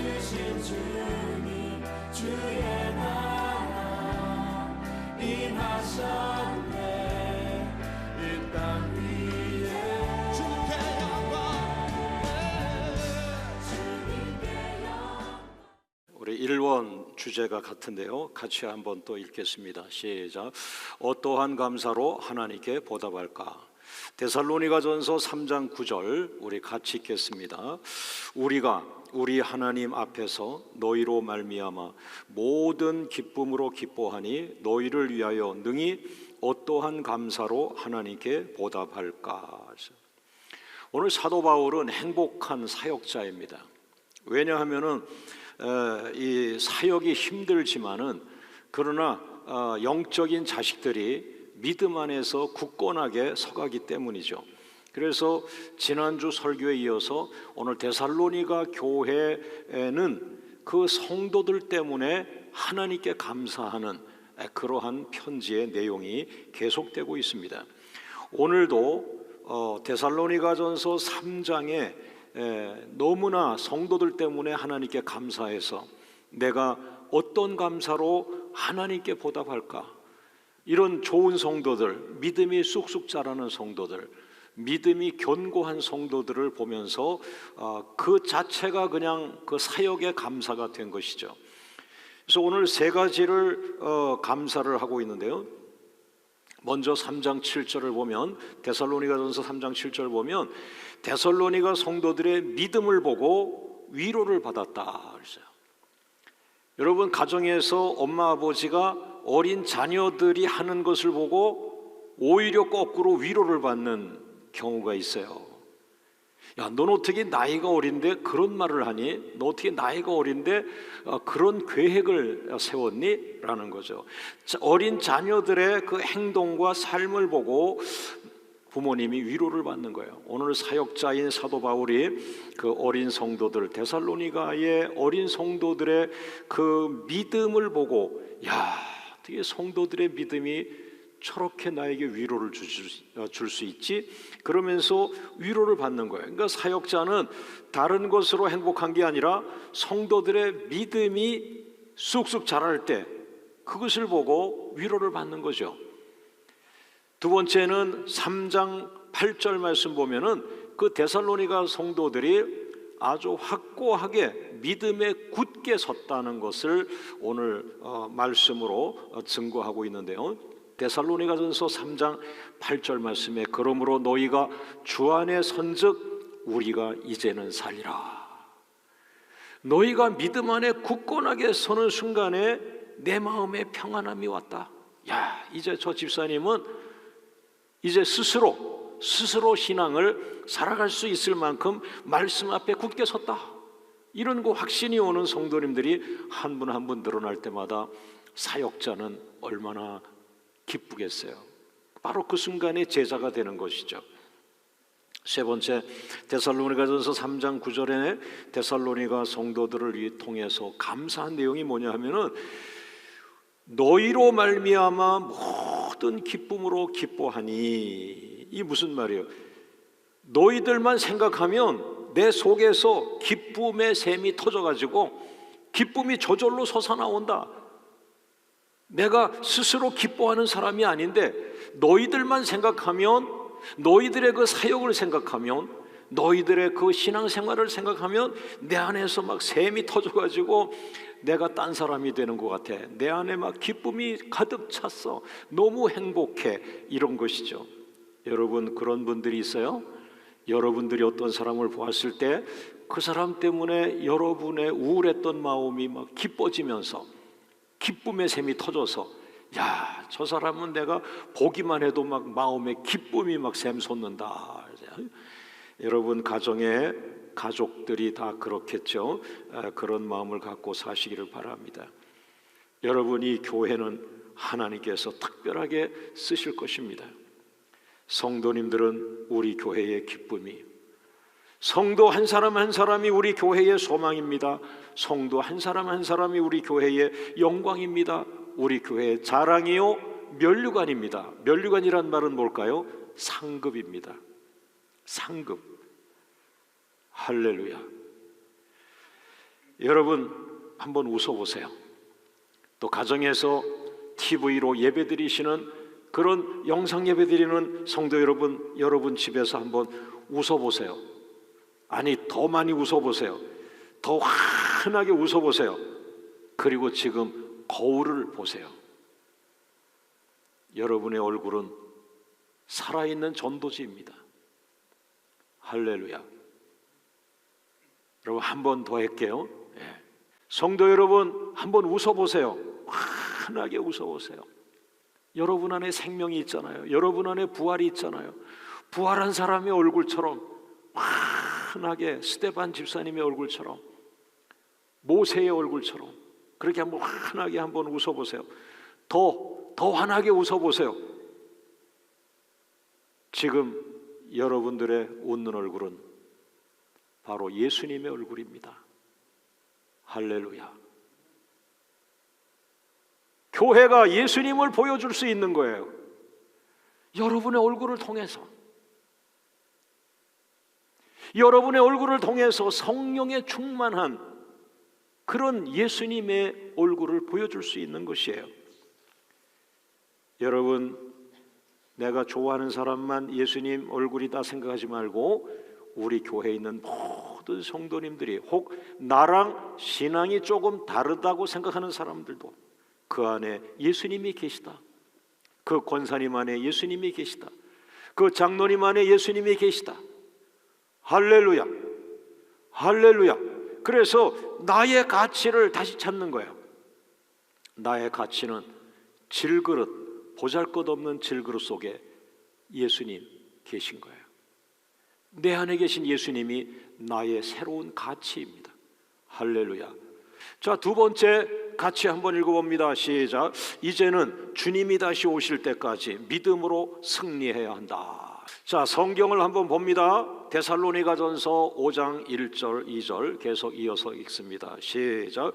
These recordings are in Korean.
주신 주님 주의 나라 임하셨네. 이 땅 위에 주님께 영광. 우리 1원 주제가 같은데요, 같이 한번 또 읽겠습니다. 시작. 어떠한 감사로 하나님께 보답할까? 데살로니가전서 3장 9절 우리 같이 읽겠습니다. 우리가 우리 하나님 앞에서 너희로 말미암아 모든 기쁨으로 기뻐하니 너희를 위하여 능히 어떠한 감사로 하나님께 보답할까? 오늘 사도 바울은 행복한 사역자입니다. 왜냐하면은 이 사역이 힘들지만은 그러나 영적인 자식들이 믿음 안에서 굳건하게 서가기 때문이죠. 그래서 지난주 설교에 이어서 오늘 데살로니가 교회에는 그 성도들 때문에 하나님께 감사하는 그러한 편지의 내용이 계속되고 있습니다. 오늘도 데살로니가전서 3장에 너무나 성도들 때문에 하나님께 감사해서 내가 어떤 감사로 하나님께 보답할까? 이런 좋은 성도들, 믿음이 쑥쑥 자라는 성도들, 믿음이 견고한 성도들을 보면서 그 자체가 그냥 그 사역의 감사가 된 것이죠. 그래서 오늘 세 가지를 감사를 하고 있는데요. 먼저 3장 7절을 보면, 데살로니가전서 3장 7절을 보면 데살로니가 성도들의 믿음을 보고 위로를 받았다 그랬어요. 여러분, 가정에서 엄마 아버지가 어린 자녀들이 하는 것을 보고 오히려 거꾸로 위로를 받는 경우가 있어요. 야, 넌 어떻게 나이가 어린데 그런 말을 하니? 너 어떻게 나이가 어린데 그런 계획을 세웠니? 라는 거죠. 어린 자녀들의 그 행동과 삶을 보고 부모님이 위로를 받는 거예요. 오늘 사역자인 사도 바울이 그 어린 성도들, 데살로니가의 어린 성도들의 그 믿음을 보고, 야, 어떻게 성도들의 믿음이 저렇게 나에게 위로를 줄 수 있지? 그러면서 위로를 받는 거예요. 그러니까 사역자는 다른 것으로 행복한 게 아니라 성도들의 믿음이 쑥쑥 자랄 때 그것을 보고 위로를 받는 거죠. 두 번째는 3장 8절 말씀 보면은 그 데살로니가 성도들이 아주 확고하게 믿음에 굳게 섰다는 것을 오늘 말씀으로 증거하고 있는데요. 데살로니가전서 3장 8절 말씀에 그러므로 너희가 주 안에 선즉 우리가 이제는 살리라. 너희가 믿음 안에 굳건하게 서는 순간에 내 마음에 평안함이 왔다. 야, 이제 저 집사님은 이제 스스로 신앙을 살아갈 수 있을 만큼 말씀 앞에 굳게 섰다. 이런 그 확신이 오는 성도님들이 한 분 한 분 늘어날 때마다 사역자는 얼마나 기쁘겠어요. 바로 그 순간에 제자가 되는 것이죠. 세 번째, 데살로니가전서 3장 9절에 데살로니가 성도들을 통해서 감사한 내용이 뭐냐 하면은 너희로 말미암아 모든 기쁨으로 기뻐하니. 이 무슨 말이에요? 너희들만 생각하면 내 속에서 기쁨의 샘이 터져가지고 기쁨이 저절로 솟아나온다. 내가 스스로 기뻐하는 사람이 아닌데 너희들만 생각하면, 너희들의 그 사역을 생각하면, 너희들의 그 신앙생활을 생각하면 내 안에서 막 샘이 터져가지고 내가 딴 사람이 되는 것 같아. 내 안에 막 기쁨이 가득 찼어. 너무 행복해. 이런 것이죠. 여러분, 그런 분들이 있어요? 여러분들이 어떤 사람을 보았을 때 그 사람 때문에 여러분의 우울했던 마음이 막 기뻐지면서 기쁨의 샘이 터져서, 야, 저 사람은 내가 보기만 해도 막 마음에 기쁨이 막 샘솟는다. 여러분 가정에 가족들이 다 그렇겠죠. 그런 마음을 갖고 사시기를 바랍니다. 여러분이 교회는 하나님께서 특별하게 쓰실 것입니다. 성도님들은 우리 교회의 기쁨이, 성도 한 사람 한 사람이 우리 교회의 소망입니다. 성도 한 사람 한 사람이 우리 교회의 영광입니다. 우리 교회의 자랑이요 면류관입니다. 면류관이란 말은 뭘까요? 상급입니다. 상급. 할렐루야. 여러분 한번 웃어보세요. 또 가정에서 TV로 예배드리시는 그런 영상 예배드리는 성도 여러분, 여러분 집에서 한번 웃어보세요. 아니, 더 많이 웃어보세요. 더 환하게 웃어보세요. 그리고 지금 거울을 보세요. 여러분의 얼굴은 살아있는 전도지입니다. 할렐루야. 여러분 한 번 더 할게요. 성도 여러분 한번 웃어보세요. 환하게 웃어보세요. 여러분 안에 생명이 있잖아요. 여러분 안에 부활이 있잖아요. 부활한 사람의 얼굴처럼 환하게, 스데반 집사님의 얼굴처럼, 모세의 얼굴처럼 그렇게 한번 환하게 한번 웃어보세요. 더 환하게 웃어보세요. 지금 여러분들의 웃는 얼굴은 바로 예수님의 얼굴입니다. 할렐루야. 교회가 예수님을 보여줄 수 있는 거예요. 여러분의 얼굴을 통해서, 여러분의 얼굴을 통해서 성령에 충만한 그런 예수님의 얼굴을 보여줄 수 있는 것이에요. 여러분, 내가 좋아하는 사람만 예수님 얼굴이다 생각하지 말고 우리 교회에 있는 모든 성도님들이, 혹 나랑 신앙이 조금 다르다고 생각하는 사람들도 그 안에 예수님이 계시다. 그 권사님 안에 예수님이 계시다. 그 장로님 안에 예수님이 계시다. 할렐루야. 할렐루야. 그래서 나의 가치를 다시 찾는 거예요. 나의 가치는 질그릇, 보잘것없는 질그릇 속에 예수님 계신 거예요. 내 안에 계신 예수님이 나의 새로운 가치입니다. 할렐루야. 자, 두 번째 같이 한번 읽어봅니다. 시작. 이제는 주님이 다시 오실 때까지 믿음으로 승리해야 한다. 자, 성경을 한번 봅니다. 데살로니가전서 5장 1절 2절 계속 이어서 읽습니다. 시작.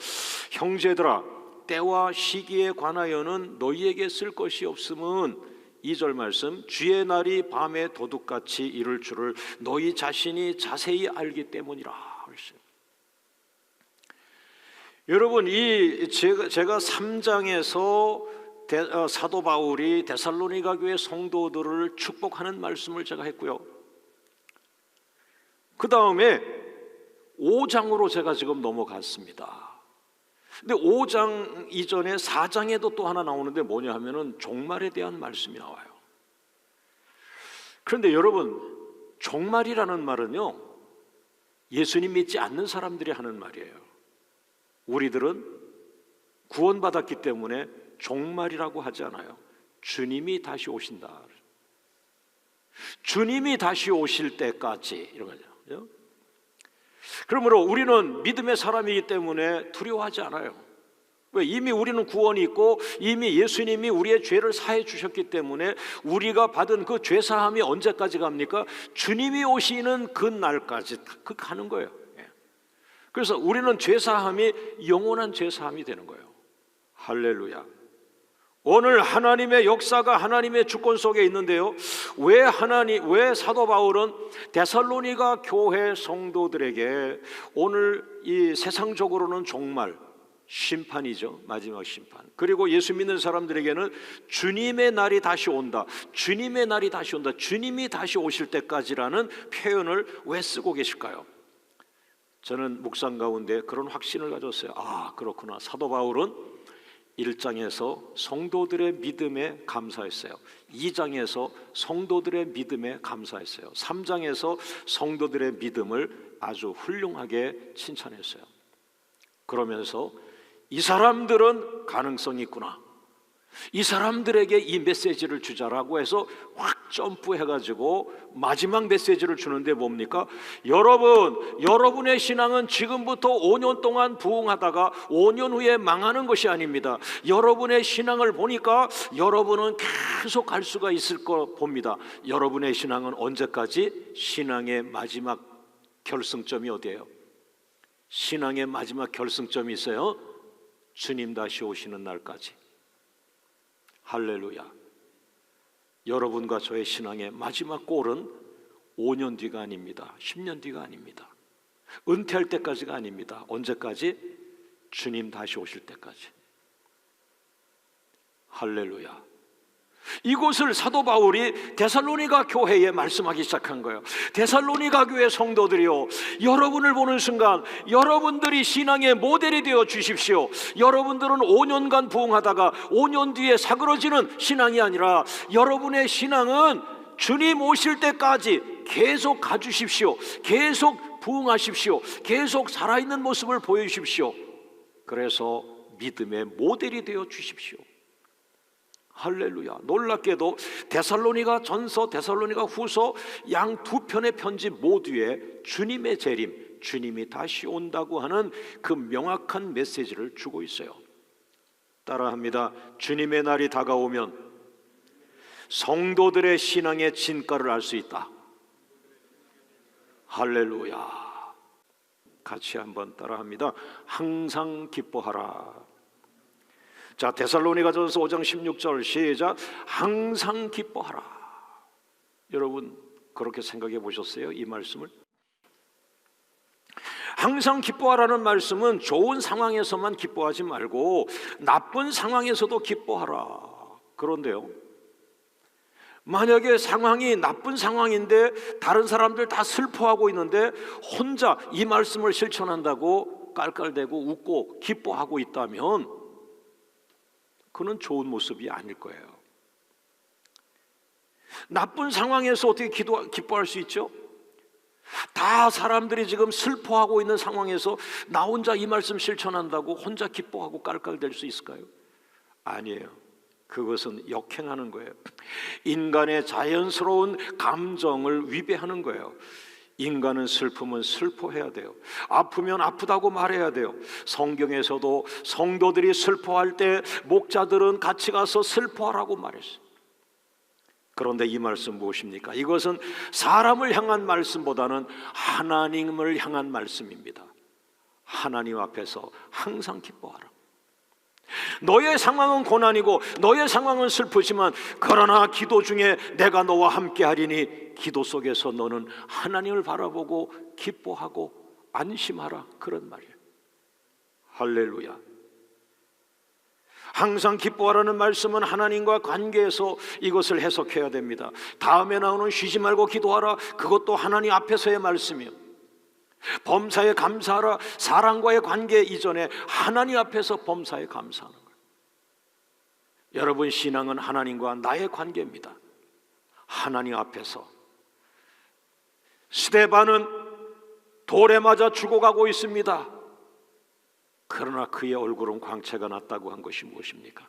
형제들아, 때와 시기에 관하여는 너희에게 쓸 것이 없음은 2절 말씀, 주의 날이 밤에 도둑같이 이를 줄을 너희 자신이 자세히 알기 때문이라. 여러분, 제가 3장에서 사도 바울이 데살로니가 교회 성도들을 축복하는 말씀을 제가 했고요. 그 다음에 5장으로 제가 지금 넘어갔습니다. 근데 5장 이전에 4장에도 또 하나 나오는데 뭐냐 하면은 종말에 대한 말씀이 나와요. 그런데 여러분, 종말이라는 말은요, 예수님 믿지 않는 사람들이 하는 말이에요. 우리들은 구원받았기 때문에 종말이라고 하지 않아요. 주님이 다시 오신다. 주님이 다시 오실 때까지, 이런 거죠. 그러므로 우리는 믿음의 사람이기 때문에 두려워하지 않아요. 왜? 이미 우리는 구원이 있고 이미 예수님이 우리의 죄를 사해 주셨기 때문에 우리가 받은 그 죄 사함이 언제까지 갑니까? 주님이 오시는 그 날까지 가는 거예요. 그래서 우리는 죄 사함이 영원한 죄 사함이 되는 거예요. 할렐루야. 오늘 하나님의 역사가 하나님의 주권 속에 있는데요, 왜 사도 바울은 데살로니가 교회 성도들에게 오늘 이 세상적으로는 종말, 심판이죠, 마지막 심판, 그리고 예수 믿는 사람들에게는 주님의 날이 다시 온다, 주님의 날이 다시 온다, 주님이 다시 오실 때까지라는 표현을 왜 쓰고 계실까요? 저는 묵상 가운데 그런 확신을 가졌어요. 아, 그렇구나. 사도 바울은 1장에서 성도들의 믿음에 감사했어요. 2장에서 성도들의 믿음에 감사했어요. 3장에서 성도들의 믿음을 아주 훌륭하게 칭찬했어요. 그러면서 이 사람들은 가능성이 있구나, 이 사람들에게 이 메시지를 주자라고 해서 확 점프해가지고 마지막 메시지를 주는데 뭡니까? 여러분의 신앙은 지금부터 5년 동안 부흥하다가 5년 후에 망하는 것이 아닙니다. 여러분의 신앙을 보니까 여러분은 계속 갈 수가 있을 거 봅니다. 여러분의 신앙은 언제까지? 신앙의 마지막 결승점이 어디예요? 신앙의 마지막 결승점이 있어요. 주님 다시 오시는 날까지. 할렐루야. 여러분과 저의 신앙의 마지막 골은 5년 뒤가 아닙니다. 10년 뒤가 아닙니다. 은퇴할 때까지가 아닙니다. 언제까지? 주님 다시 오실 때까지. 할렐루야. 이곳을 사도 바울이 데살로니가 교회에 말씀하기 시작한 거예요. 데살로니가 교회 성도들이요, 여러분을 보는 순간 여러분들이 신앙의 모델이 되어 주십시오. 여러분들은 5년간 부흥하다가 5년 뒤에 사그러지는 신앙이 아니라 여러분의 신앙은 주님 오실 때까지 계속 가주십시오. 계속 부흥하십시오. 계속 살아있는 모습을 보여주십시오. 그래서 믿음의 모델이 되어 주십시오. 할렐루야. 놀랍게도 데살로니가 전서, 데살로니가 후서 양 두 편의 편지 모두에 주님의 재림, 주님이 다시 온다고 하는 그 명확한 메시지를 주고 있어요. 따라합니다. 주님의 날이 다가오면 성도들의 신앙의 진가를 알 수 있다. 할렐루야. 같이 한번 따라합니다. 항상 기뻐하라. 자, 데살로니가전서 5장 16절 시작. 항상 기뻐하라. 여러분 그렇게 생각해 보셨어요? 이 말씀을? 항상 기뻐하라는 말씀은 좋은 상황에서만 기뻐하지 말고 나쁜 상황에서도 기뻐하라. 그런데요, 만약에 상황이 나쁜 상황인데 다른 사람들 다 슬퍼하고 있는데 혼자 이 말씀을 실천한다고 깔깔대고 웃고 기뻐하고 있다면 그는 좋은 모습이 아닐 거예요. 나쁜 상황에서 어떻게 기뻐할 수 있죠? 다 사람들이 지금 슬퍼하고 있는 상황에서 나 혼자 이 말씀 실천한다고 혼자 기뻐하고 깔깔댈 수 있을까요? 아니에요. 그것은 역행하는 거예요. 인간의 자연스러운 감정을 위배하는 거예요. 인간은 슬프면 슬퍼해야 돼요. 아프면 아프다고 말해야 돼요. 성경에서도 성도들이 슬퍼할 때 목자들은 같이 가서 슬퍼하라고 말했어요. 그런데 이 말씀 무엇입니까? 이것은 사람을 향한 말씀보다는 하나님을 향한 말씀입니다. 하나님 앞에서 항상 기뻐하라. 너의 상황은 고난이고 너의 상황은 슬프지만 그러나 기도 중에 내가 너와 함께 하리니 기도 속에서 너는 하나님을 바라보고 기뻐하고 안심하라. 그런 말이에요. 할렐루야. 항상 기뻐하라는 말씀은 하나님과 관계에서 이것을 해석해야 됩니다. 다음에 나오는 쉬지 말고 기도하라, 그것도 하나님 앞에서의 말씀이에요. 범사에 감사하라, 사랑과의 관계 이전에 하나님 앞에서 범사에 감사하는 거예요. 여러분, 신앙은 하나님과 나의 관계입니다. 하나님 앞에서. 스데반은 돌에 맞아 죽어가고 있습니다. 그러나 그의 얼굴은 광채가 났다고 한 것이 무엇입니까?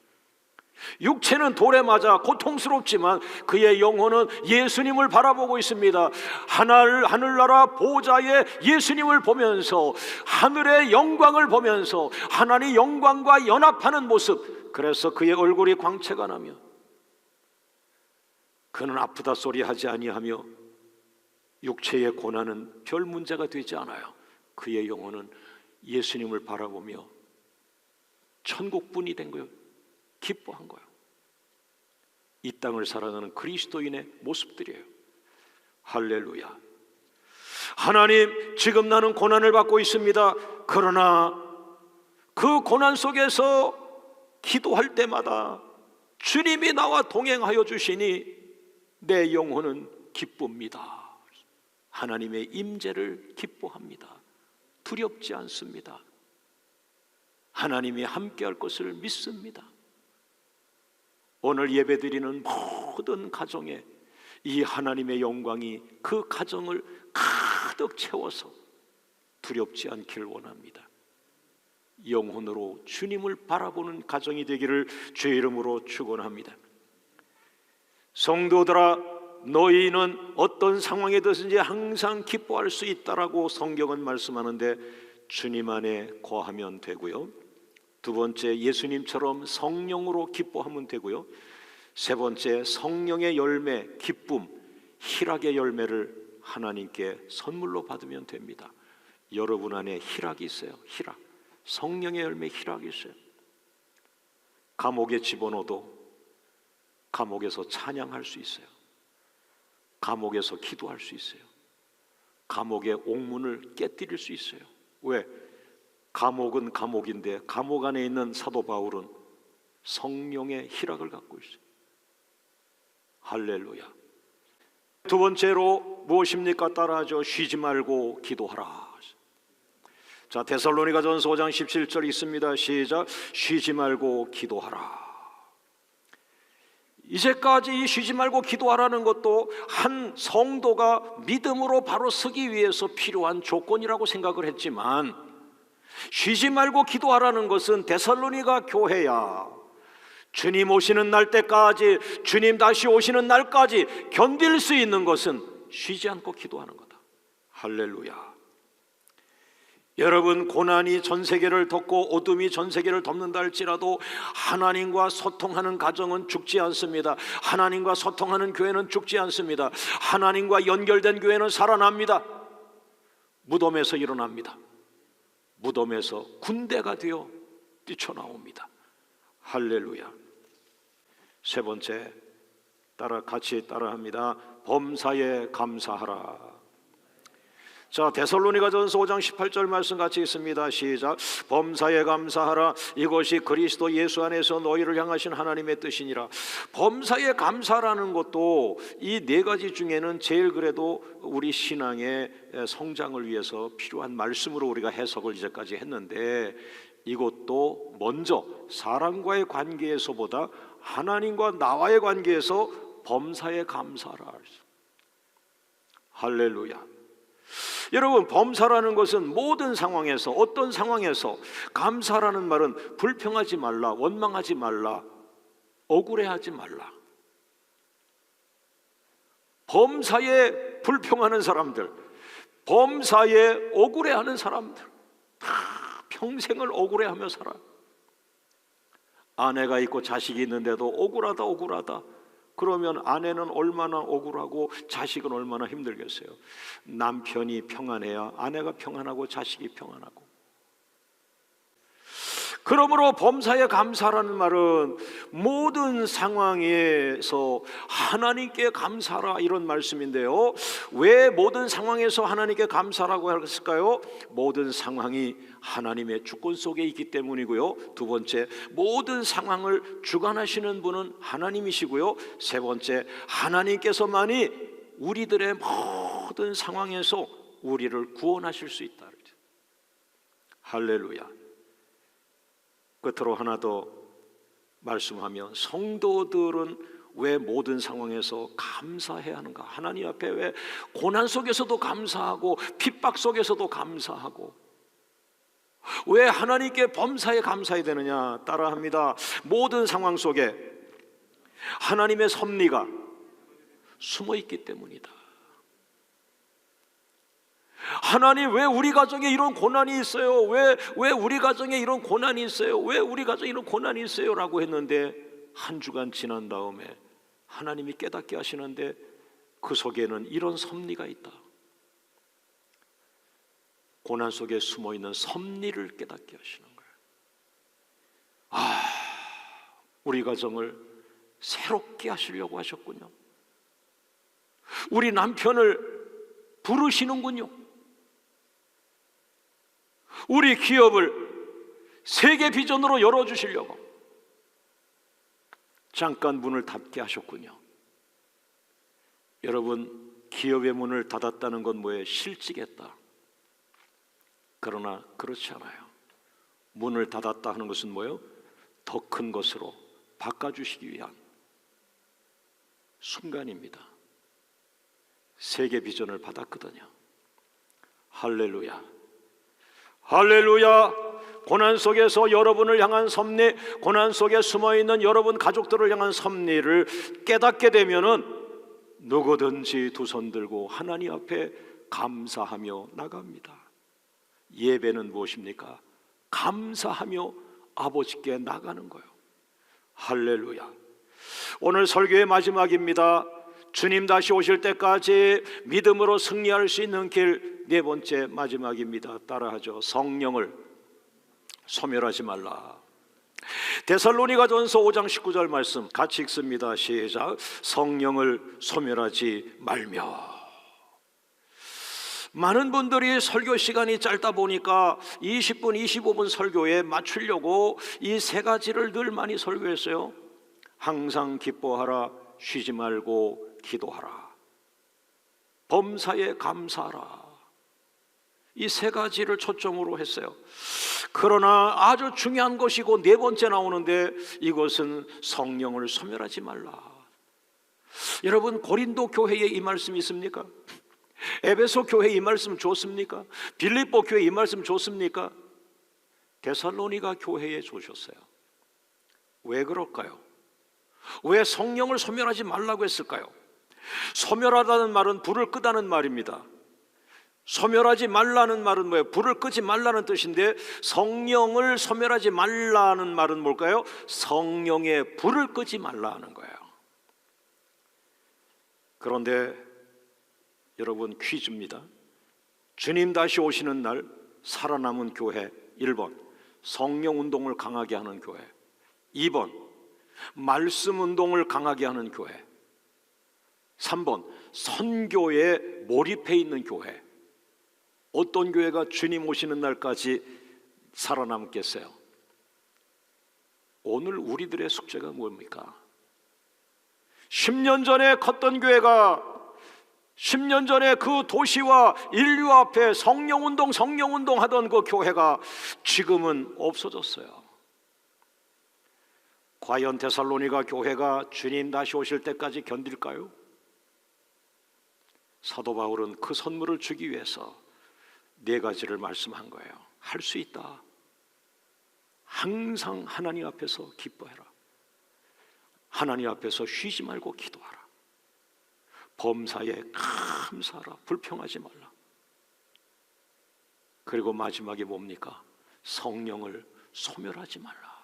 육체는 돌에 맞아 고통스럽지만 그의 영혼은 예수님을 바라보고 있습니다. 하늘나라 보좌에 예수님을 보면서 하늘의 영광을 보면서 하나님의 영광과 연합하는 모습, 그래서 그의 얼굴이 광채가 나며 그는 아프다 소리 하지 아니하며 육체의 고난은 별 문제가 되지 않아요. 그의 영혼은 예수님을 바라보며 천국분이 된 거예요. 기뻐한 거예요. 이 땅을 살아가는 그리스도인의 모습들이에요. 할렐루야. 하나님, 지금 나는 고난을 받고 있습니다. 그러나 그 고난 속에서 기도할 때마다 주님이 나와 동행하여 주시니 내 영혼은 기쁩니다. 하나님의 임재를 기뻐합니다. 두렵지 않습니다. 하나님이 함께할 것을 믿습니다. 오늘 예배드리는 모든 가정에 이 하나님의 영광이 그 가정을 가득 채워서 두렵지 않기를 원합니다. 영혼으로 주님을 바라보는 가정이 되기를 주의 이름으로 축원합니다. 성도들아, 너희는 어떤 상황에 든지 항상 기뻐할 수 있다라고 성경은 말씀하는데 주님 안에 거하면 되고요. 두 번째, 예수님처럼 성령으로 기뻐하면 되고요. 세 번째, 성령의 열매, 기쁨, 희락의 열매를 하나님께 선물로 받으면 됩니다. 여러분 안에 희락이 있어요. 희락, 성령의 열매, 희락이 있어요. 감옥에 집어넣어도 감옥에서 찬양할 수 있어요. 감옥에서 기도할 수 있어요. 감옥의 옥문을 깨뜨릴 수 있어요. 왜? 감옥은 감옥인데 감옥 안에 있는 사도 바울은 성령의 희락을 갖고 있어요. 할렐루야. 두 번째로 무엇입니까? 따라하죠. 쉬지 말고 기도하라. 자, 데살로니가전서 5장 17절 있습니다. 시작. 쉬지 말고 기도하라. 이제까지 이 쉬지 말고 기도하라는 것도 한 성도가 믿음으로 바로 서기 위해서 필요한 조건이라고 생각을 했지만, 쉬지 말고 기도하라는 것은 데살로니가 교회야 주님 오시는 날 때까지, 주님 다시 오시는 날까지 견딜 수 있는 것은 쉬지 않고 기도하는 거다. 할렐루야. 여러분, 고난이 전 세계를 덮고 어둠이 전 세계를 덮는다 할지라도 하나님과 소통하는 가정은 죽지 않습니다. 하나님과 소통하는 교회는 죽지 않습니다. 하나님과 연결된 교회는 살아납니다. 무덤에서 일어납니다. 무덤에서 군대가 되어 뛰쳐나옵니다. 할렐루야. 세 번째, 같이 따라합니다. 범사에 감사하라. 자, 데살로니가전서 5장 18절 말씀 같이 있습니다. 시작. 범사에 감사하라. 이것이 그리스도 예수 안에서 너희를 향하신 하나님의 뜻이니라. 범사에 감사라는 것도 이 네 가지 중에는 제일 그래도 우리 신앙의 성장을 위해서 필요한 말씀으로 우리가 해석을 이제까지 했는데, 이것도 먼저 사람과의 관계에서보다 하나님과 나와의 관계에서 범사에 감사하라. 할렐루야. 여러분, 범사라는 것은 모든 상황에서, 어떤 상황에서, 감사라는 말은 불평하지 말라, 원망하지 말라, 억울해하지 말라. 범사에 불평하는 사람들, 범사에 억울해하는 사람들, 다 평생을 억울해하며 살아. 아내가 있고 자식이 있는데도 억울하다. 그러면 아내는 얼마나 억울하고 자식은 얼마나 힘들겠어요. 남편이 평안해야 아내가 평안하고 자식이 평안하고. 그러므로 범사에 감사라는 말은 모든 상황에서 하나님께 감사라, 이런 말씀인데요. 왜 모든 상황에서 하나님께 감사라고 했을까요? 모든 상황이 하나님의 주권 속에 있기 때문이고요. 두 번째, 모든 상황을 주관하시는 분은 하나님이시고요. 세 번째, 하나님께서만이 우리들의 모든 상황에서 우리를 구원하실 수 있다. 할렐루야. 끝으로 하나 더 말씀하면, 성도들은 왜 모든 상황에서 감사해야 하는가? 하나님 앞에 왜 고난 속에서도 감사하고 핍박 속에서도 감사하고, 왜 하나님께 범사에 감사해야 되느냐? 따라합니다. 모든 상황 속에 하나님의 섭리가 숨어 있기 때문이다. 하나님, 왜 우리 가정에 이런 고난이 있어요? 왜 우리 가정에 이런 고난이 있어요? 왜 우리 가정에 이런 고난이 있어요? 라고 했는데, 한 주간 지난 다음에 하나님이 깨닫게 하시는데 그 속에는 이런 섭리가 있다. 고난 속에 숨어있는 섭리를 깨닫게 하시는 거예요. 우리 가정을 새롭게 하시려고 하셨군요. 우리 남편을 부르시는군요. 우리 기업을 세계 비전으로 열어주시려고 잠깐 문을 닫게 하셨군요. 여러분, 기업의 문을 닫았다는 건 뭐예요? 실직했다. 그러나 그렇지 않아요. 문을 닫았다 하는 것은 뭐예요? 더 큰 것으로 바꿔주시기 위한 순간입니다. 세계 비전을 받았거든요. 할렐루야. 할렐루야. 고난 속에서 여러분을 향한 섭리, 고난 속에 숨어있는 여러분 가족들을 향한 섭리를 깨닫게 되면은 누구든지 두 손 들고 하나님 앞에 감사하며 나갑니다. 예배는 무엇입니까? 감사하며 아버지께 나가는 거예요. 할렐루야. 오늘 설교의 마지막입니다. 주님 다시 오실 때까지 믿음으로 승리할 수 있는 길, 네 번째 마지막입니다. 따라하죠. 성령을 소멸하지 말라. 데살로니가전서 5장 19절 말씀 같이 읽습니다. 시작. 성령을 소멸하지 말며. 많은 분들이 설교 시간이 짧다 보니까 20분, 25분 설교에 맞추려고 이 세 가지를 늘 많이 설교했어요. 항상 기뻐하라, 쉬지 말고 기도하라, 범사에 감사하라. 이 세 가지를 초점으로 했어요. 그러나 아주 중요한 것이고 네 번째 나오는데, 이것은 성령을 소멸하지 말라. 여러분, 고린도 교회에 이 말씀이 있습니까? 에베소 교회에 이 말씀 좋습니까? 빌립보 교회에 이 말씀 좋습니까? 데살로니가 교회에 주셨어요. 왜 그럴까요? 왜 성령을 소멸하지 말라고 했을까요? 소멸하다는 말은 불을 끄다는 말입니다. 소멸하지 말라는 말은 뭐예요? 불을 끄지 말라는 뜻인데, 성령을 소멸하지 말라는 말은 뭘까요? 성령의 불을 끄지 말라는 거예요. 그런데 여러분, 퀴즈입니다. 주님 다시 오시는 날 살아남은 교회, 1번 성령 운동을 강하게 하는 교회, 2번 말씀 운동을 강하게 하는 교회, 3번 선교에 몰입해 있는 교회. 어떤 교회가 주님 오시는 날까지 살아남겠어요? 오늘 우리들의 숙제가 뭡니까? 10년 전에 컸던 교회가 10년 전에 그 도시와 인류 앞에 성령운동 하던 그 교회가 지금은 없어졌어요. 과연 데살로니가 교회가 주님 다시 오실 때까지 견딜까요? 사도 바울은 그 선물을 주기 위해서 네 가지를 말씀한 거예요. 할 수 있다. 항상 하나님 앞에서 기뻐해라. 하나님 앞에서 쉬지 말고 기도하라. 범사에 감사하라. 불평하지 말라. 그리고 마지막에 뭡니까? 성령을 소멸하지 말라.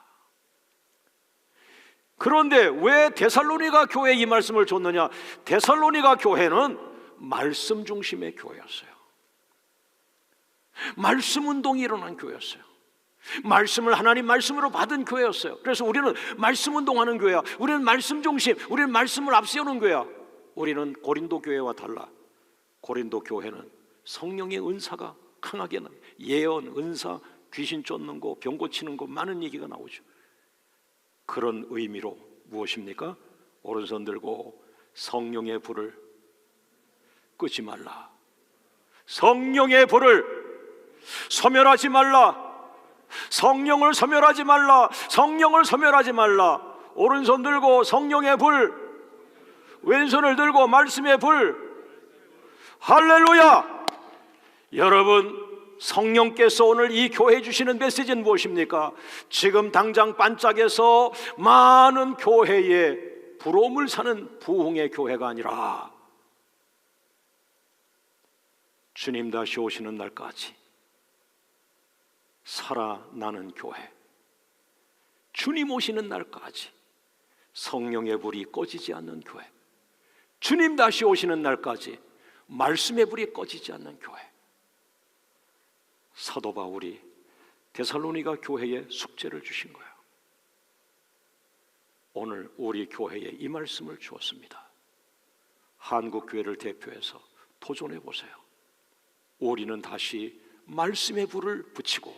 그런데 왜 데살로니가 교회에 이 말씀을 줬느냐? 데살로니가 교회는 말씀 중심의 교회였어요. 말씀 운동이 일어난 교회였어요. 말씀을 하나님 말씀으로 받은 교회였어요. 그래서 우리는 말씀 운동하는 교회야. 우리는 말씀 중심, 우리는 말씀을 앞세우는 교회야. 우리는 고린도 교회와 달라. 고린도 교회는 성령의 은사가 강하게 나, 예언, 은사, 귀신 쫓는 거, 병 고치는 거, 많은 얘기가 나오죠. 그런 의미로 무엇입니까? 오른손 들고 성령의 불을 끄지 말라. 성령의 불을 소멸하지 말라. 성령을 소멸하지 말라. 성령을 소멸하지 말라. 오른손 들고 성령의 불, 왼손을 들고 말씀의 불. 할렐루야. 여러분, 성령께서 오늘 이 교회에 주시는 메시지는 무엇입니까? 지금 당장 반짝에서 많은 교회에 부러움을 사는 부흥의 교회가 아니라 주님 다시 오시는 날까지 살아나는 교회, 주님 오시는 날까지 성령의 불이 꺼지지 않는 교회, 주님 다시 오시는 날까지 말씀의 불이 꺼지지 않는 교회. 사도 바울이 데살로니가 교회에 숙제를 주신 거예요. 오늘 우리 교회에 이 말씀을 주었습니다. 한국 교회를 대표해서 도전해 보세요. 우리는 다시 말씀의 불을 붙이고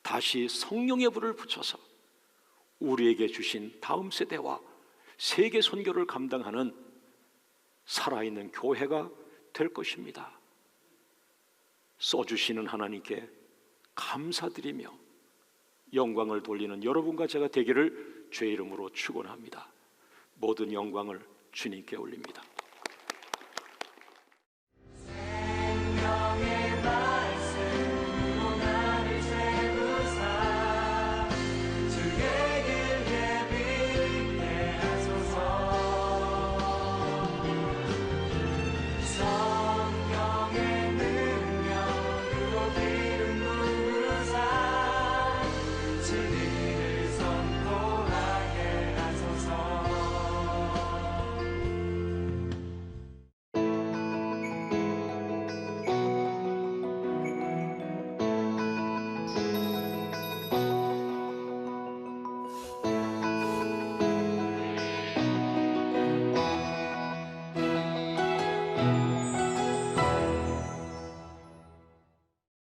다시 성령의 불을 붙여서 우리에게 주신 다음 세대와 세계 선교를 감당하는 살아있는 교회가 될 것입니다. 써주시는 하나님께 감사드리며 영광을 돌리는 여러분과 제가 되기를 주의 이름으로 축원합니다. 모든 영광을 주님께 올립니다.